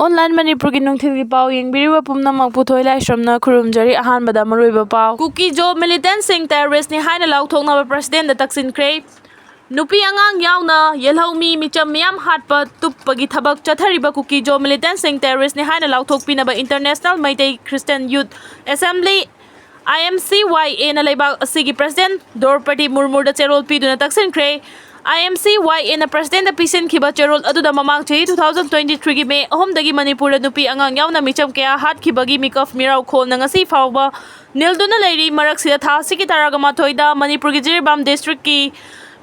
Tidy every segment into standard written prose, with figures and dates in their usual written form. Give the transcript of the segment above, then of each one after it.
Online Manipuri Nungthili Pau Yingbiriwa Pumnamak Puthoi Laisramna Khurumjari Ahanbada Maruiba Pau Kuki Militantsing terrorist ni haina lauthoknaba president da taksinkhre Nupi angang yauna Yelhomi Micham Meeoi hatpa tuppagi thabak chathariba Kuki Militantsing terrorist ni haina lauthokpinaba International Meeoi Christian Youth Assembly IMCYA na laibak asigi president Dorpati Murmurda cherol piduna taksinkhre IMCYA na president da Nupisingi cherol aduda mamang chahi 2023 gi May 3 dagi Manipur nupi angang yauna micham kaya Hatkhiba Kuki Hmar khol na ngasi fawba nilduna leiri marak sida tha sigi taraga mathoida Manipur gi Jiribam district ki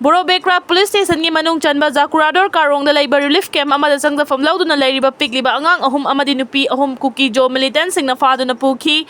Borobekra police station gi manung chanba Jakurador karong da labor relief camp amada sangda famlauduna leiriba pikliba angang ahum amadi nupi ahum Kuki Militantsing na faduna puki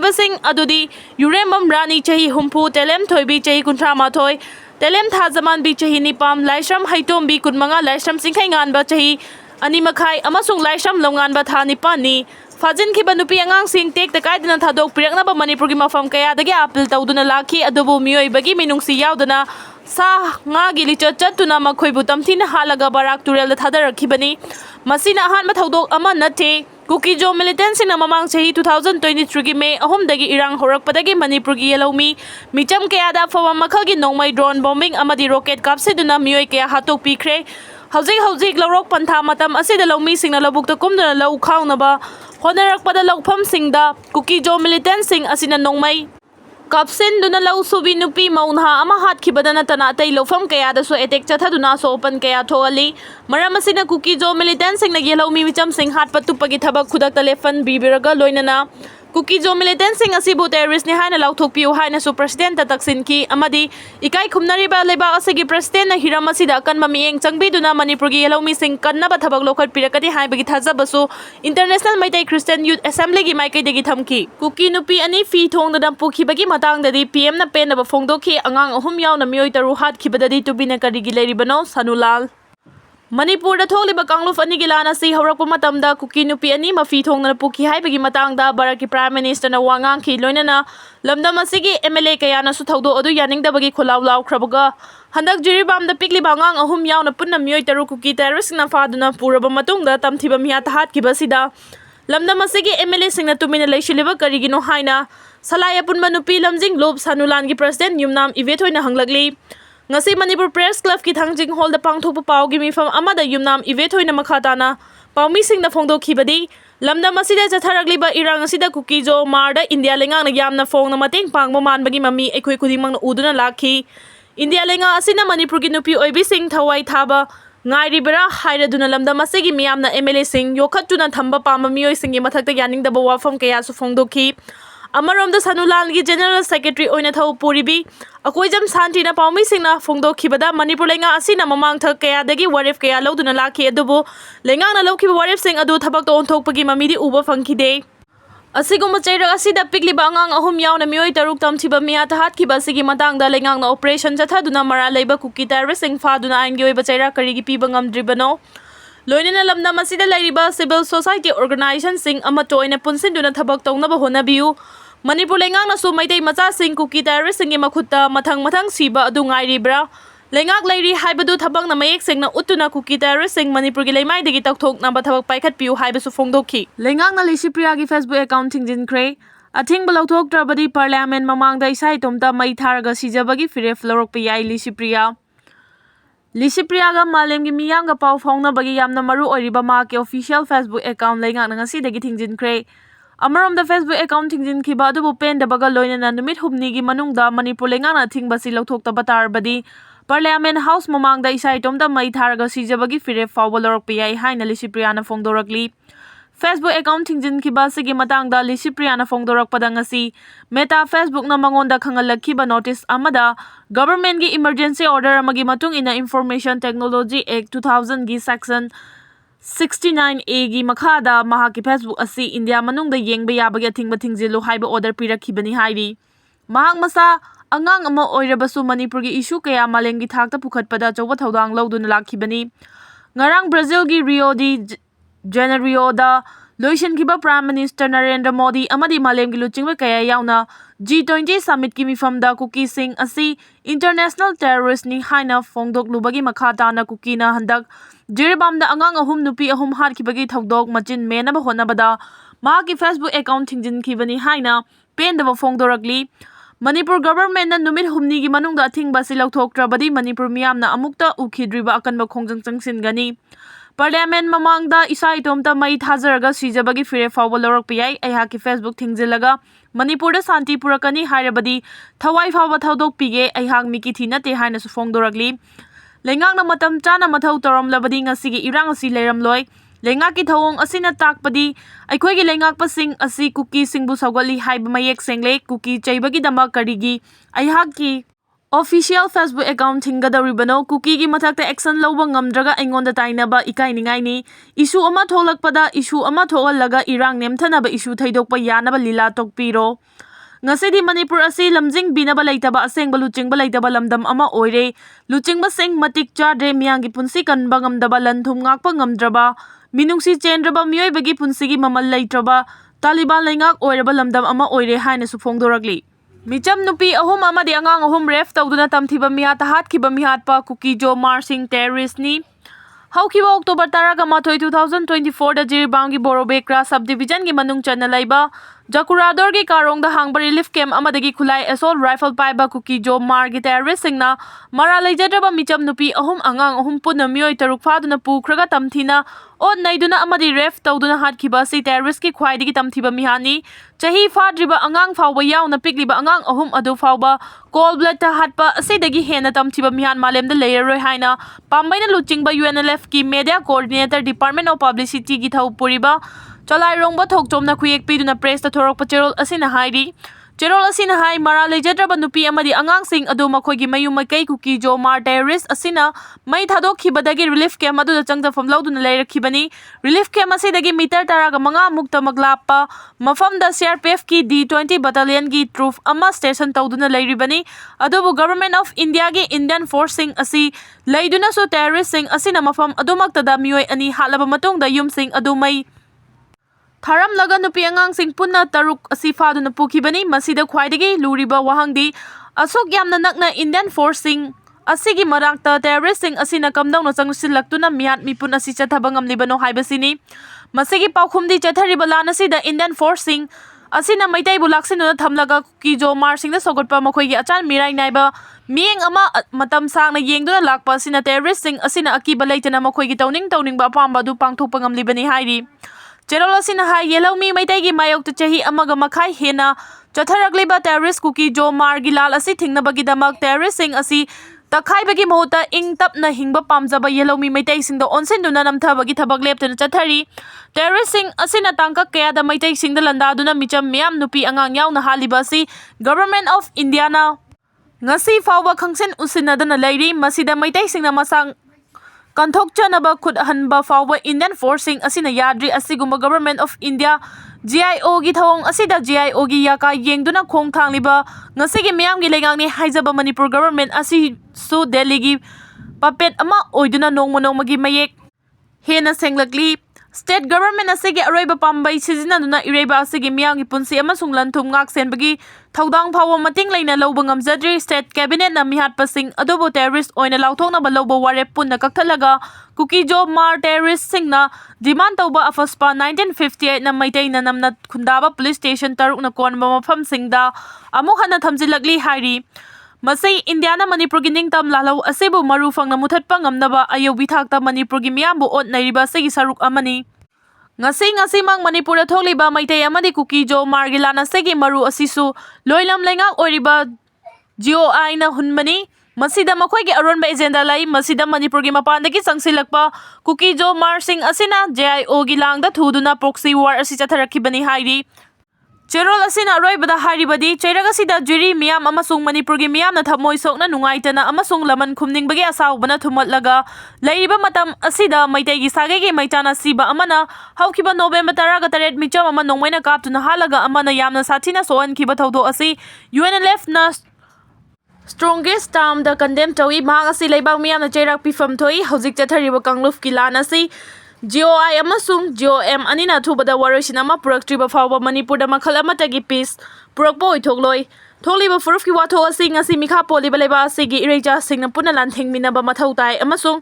basing adudi Urembam Rani chahi humpu telem thoibi chahi kunthra mathoi Telem Thazaman bi chahi nipam Laishram Haitom bi kunmanga Laishram Singkhai nganba chahi animakhai amasung Laishram longanba tha nipani Fajin khiba nupi angang sing tek takaidana thadok piraknaba Manipur gi mafam kaya dagi appeal tawduna lakhi adubu mioi bagi minungsi yaudana sa nga gi licha chatuna makhoi bu tamthina halaga barak turel da thadarakibani masina ahan ma thodok ama nate Kuki Militantsing na mamang chahi 2023 gi May 3 dagi irang horakpadagi Manipur gi Yelhomi Micham kaya da fawa makhal gi nongmai drone bombing amadi rocket kapsiduna mioi kaya hatok pikre Hauzik lorok pantha matam asida lawmi singna labukta kumdana law khawnaba honarakpada lawpham singda Kuki Militantsing asina nongmai Kapsin duna law subi nupi maunha ama Hatkhiba dana tana tai lofam kaya da so attack chathaduna so open kaya thoali maramasina Kuki Militantsing na Yelhomi Micham sing hatpa tupagi thabak khudak telefon bibiraga loinana Kuki Militantsing asibu terrorist ni haina lauthokpiu haina su president taksin ki amadi ikai khumnariba leba asagi president na hiramasida kanma mieng changbiduna Manipur gi Yelhomi sing kannaba thabak lokhat pirakati haibagi thajabasu International Meeoi Christian Youth Assembly gi maikai degi thamki Kuki Nupi ani fi thongdana pukhibagi matangdadi PM na penaba phongdokhi angang ahum yauna mioi taru Hatkhiba tubina karigi leribano Sanulal Manipur da tholiba kangluf ani gilana si horakpa matamda Kuki Nupi ani mafi thongna pukhi haibagi matangda Bharati Prime Minister na wangang ki loinana lamdam asigi MLA kayana su thawdo adu yaningdabagi kholaw lawkhrabaga handak Jiribam da pikli bangang ahum yauna punna mioi taru Kuki terrorist na faduna puraba matungda tamthiba miya Hatkhiba sida lamdam asigi MLA singna tumina leishiliba karigino haina salaya punma nupi lamjing lob Sanulan gi president Yumnam Ivetoi na hanglagli Ngasi Manipur Press Club ki thangjing hall da pangthokpa pau gi mifam amada Yumnam Ivetoi na makhatana paumi sing na phongdokhibadi lamdam asida chatharagliba irang asida Kuki Hmar da India lengang na yamna phong na mateng pangba manbagi mami ekhoi khudimang na uduna lakhi India lenga asina Manipur gi nupi oibi sing thawai thaba ngairibara hairaduna lamdam asigi miyamna MLA sing yokhatuna thamba pamba mioi singi mathakta yaningdaba wafam kaya su phongdokhi Amarom da Sanulan gi General Secretary oina thau puribi akoijam santi na paumi singna phongdokhibada Manipur lenga asina mamang thak kaya dagi warif kaya loduna lakhi adubu lenga na lokhiba warif sing adu thabak to onthokpagi mamidi uba phangkhide asiguma chairak asida pikliba angang ahum yauna mioi taruk tamthiba miya Hatkhiba sigi matangda lengang na operation chathaduna mara leiba Kuki terrorist sing faduna ain gi oiba chairak karigi piba ngamdribano Loinana lamdam asida lairiba civil society organization sing amato oina punsinduna thabak tawnaba honabiu Manipur lengang na su Meitei macha sing Kuki terrorist singi makhutta mathang siba adu ngairibra lengak leiri haibadu thabak na mayek sing na utuna Kuki terrorist sing Manipur gi leimai degi takthok na thabak paikhat piu haibasu phongdokhi lengak na Lisipriya gi Facebook account thingjinkre athing balauthok trabadi parliament mamangda isai tomta mai tharaga sijabagi firef lorokpa yai Lisipriya ga malem gi miyam ga pau phongna bagi yamna maru oiriba ma ke official Facebook account lengak na ngasi degi thingjinkre Amarom da Facebook account thingjin khiba adu pen da baga loinana numit humni gi manungda Manipur lenga na thingbasi lauthok ta batar badi Parliament House mamang da isai tomda mai tharaga sijabagi fire fawba lorok pi haina Lisipriya na phongdorakli Facebook account thingjin khiba sigi matang da Lisipriya na phongdorak padangasi Meta Facebook na mangonda khangalakhiba notice amada government gi emergency order amagi matung ina Information Technology Act 2000 gi section 69A gi makhada mahaki Facebook asi India manungda yengba yabagi athingba thingjilu haiba order pirakhibani hairi mahak masa angang ama oirabasu Manipur gi issue kaya malengi thakta pukhatpada chawba thodang loduna lakhibani ngarang Brazil gi Rio de Janeiro da loishan kiba Prime Minister Narendra Modi amadi malem gi luchingba kaya yauna G20 Summit ki mifamda Kuki sing asi international terrorist ni haina phongdoklubagi makha tana Kuki na handak Jiribamda angang ahum nupi ahum hatkibagi thaudok machin menaba honabada mahaki Facebook account thingjinkhibani haina pendaba phongdorakli Manipur government na numit humni gi manungda athingba si lauthokrabadi Manipur miyamna amukta ukhidriba akanba khongjang changsingani Parliament mamangda isa itomta mai thajaraga sijabagi fire fawba lorak piyai aihaki Facebook thingjilaga Manipur da santi purakani hairabadi thawai fawba thaudok pige aihak miki thinate haina su phongdorakli Lengakna matam chana mathau toramlabadi ngasigi irang asi leiramloi Lengaki thawong asina takpadi aikhoigi lengak pasing asi Kuki singbu sawgali haiba mayek sengle Kuki chaibagi dama karigi aihaki official Facebook account thingadoribano Kuki gi mathakta action lawba ngamdraga aingonda tainaba ikainingai ni issue ama tholakpada issue ama thogallaga irang nemthanaba issue thaidokpa yanaba lila tokpiro Ngasidi Manipur asi lamjing binaba laitaba asengba luchingba laitaba lamdam ama oire luchingba sing matik chadre miyangi punsi kanba ngamdaba lanthum ngakpa ngamdraba minungsi chendraba mioi bagi punsigi mamal laitraba Taliban laingak oiraba lamdam ama oire haina su phongdoragli Micham Nupi ahum amadi angang ahum ref tawduna tamthiba mihat Hatkhiba mihat pa Kuki Hmar terrorist ni Hatkhiba October 2024 da Jiribamgi Borobekra subdivision gi manung chana laiba Jakurador gi karong da hangba relief camp amadagi khulai assault rifle paiba Kuki Hmar gi terrorist singna mara leijadraba Micham Nupi ahum angang ahum punna mioi taruk phaduna pukhraga tamthina on naiduna amadi ref tawduna Hatkhiba si terrorist ki khwaidigi tamthiba mihani chahi fadriba angang fawba yauna pikliba angang ahum adu fawba cold blood ta hatpa asidagi hena tamthiba mihan malemda layeroi haina pambaina luchingba UNLF ki media coordinator Department of Publicity gi thau puriba Chalai rongba thokchomna khuyek piduna press ta thorokpa cherol asina hairi cherol asina hai mara leijadraba nupi amadi angang sing adu makhoigi mayum makai Kuki Hmar terrorist asina mai thadokhibadagi relief camp adu changjafam lauduna leirakhibani relief camp asidagi meter taraga manga mukta maglappa mafamda CRPF ki D20 battalion gi troop ama station tawduna leiribani adubu government of India gi Indian force sing asi leiduna so terrorist sing asina mafam adumaktada mioi ani halaba matungda yum sing adu mai Tharam laga nupi angang sing punna taruk asi faduna pukhibani masida khwaidagi luriba wahangdi asok yamna nakna Indian forcing asigi marakta terrorist sing asina kamdawna changsilaktuna mihat mipun asi chathaba ngamlibano haibasini masigi paukhumdi chathariba lanasida Indian forcing asina maitai bulaksinuna thamlaga Kuki Hmar singda sogotpa makhoigi achan mirai naiba mieng ama matam sangna yengduna lakpa asina terrorist sing asina akiba leitana makhoigi tawningba apamba du pangthokpa ngamlibani hairi Cherol asina hai yellow mi maitai gi mayok chahi amaga makhai hena chatharagliba terrorist Kuki Hmar gi lal asi thingnabagi damak terrorist sing asi takhai bagi mohota ing tapna hingba pamjaba yellow mi maitai singda onsenduna namthabagi thabak leptuna chathari terrorist sing asina tangka kaya da maitai singda landaduna Micham miyam nupi angang yauna haliba si government of India na ngasi fawba khangsen usinadana lairi masida maitai singna masang Kanthok chanaba khud hanba fawba Indian forcing asina yadri asiguma government of India GIO gi thawong asida GIO gi yaka yengduna khong thangliba ngasigi miyam gi lengang ni haijaba Manipur government asi su Delhi gi puppet ama oiduna nongma gi mayek hena senglakli state government asigi aroiba pambai sizinaduna ireba asigi miyam gi punsi amasung lanthum ngak senbagi thaudang phawa mating leina lawba ngamjadri state cabinet na mihat pasing adobo terrorist oina lauthokna ba lawba warep punna kakthalaga Kuki Hmar terrorist singna demand tawba afaspa 1958 na maitai na namna khundaba police station taruk na konba mafam singda amuk hana thamjilakli hairi Masai India na Manipur gi ningtam lalaw asibu marufang na muthatpa ngamnaba ayobi thakta Manipur gi miyambu ot nairiba sigi saruk amani Ngasi mang Manipur da tholiba maitai amadi Kuki Hmar gi lana segi maru asisu loilam lengak oiriba GOI na hunmani masida makhoigi aronba agenda lai masida Manipur gi mapandagi sangsilakpa Kuki Hmar sing asina GIO gi langda thuduna proxy war asi chatharakhibani hairi Cherol asina aroibada haribadi chairaga sida juri miyam amasung Manipur gi miyam na thamoi sokna nungaitana amasung laman khumningbagi asawbana thumatlaga leiriba matam asida maitai gi sage gi maitana siba amana Hatkhiba November 18 Micham ama nongmaina kaptuna halaga amana yamna sathina soan khiba thawdo asi UNLF na strongest term da condemn tawi mahang asi leibang miyam na chairak pifam thoi hojik chathariba kangluf ki lan asi GOI amasung GOM anina thubada waroisin ama puraktriba fawba Manipur da makhal amatagi peace purakpa oithokloi ꯊꯣꯛꯂꯤꯕ ꯐꯨꯔꯨꯞꯀꯤ ꯋꯥꯊꯣꯛ ꯑꯁꯤ ꯉꯁꯤ ꯃꯤꯈꯥ ꯄꯣꯜꯂꯤꯕ ꯂꯩꯕꯥꯛ ꯑꯁꯤꯒꯤ ꯏꯔꯩꯆꯥꯁꯤꯡꯅ ꯄꯨꯟꯅ ꯂꯥꯟꯊꯦꯡꯃꯤꯟꯅꯕ ꯃꯊꯧ ꯇꯥꯏ ꯑꯃꯁꯨꯡ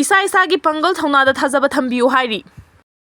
ꯏꯁꯥ ꯏꯁꯥꯒꯤ ꯄꯥꯡꯒꯜ ꯊꯧꯅꯥꯗ ꯊꯥꯖꯕ ꯊꯝꯕꯤꯌꯨ ꯍꯥꯏꯔꯤ꯫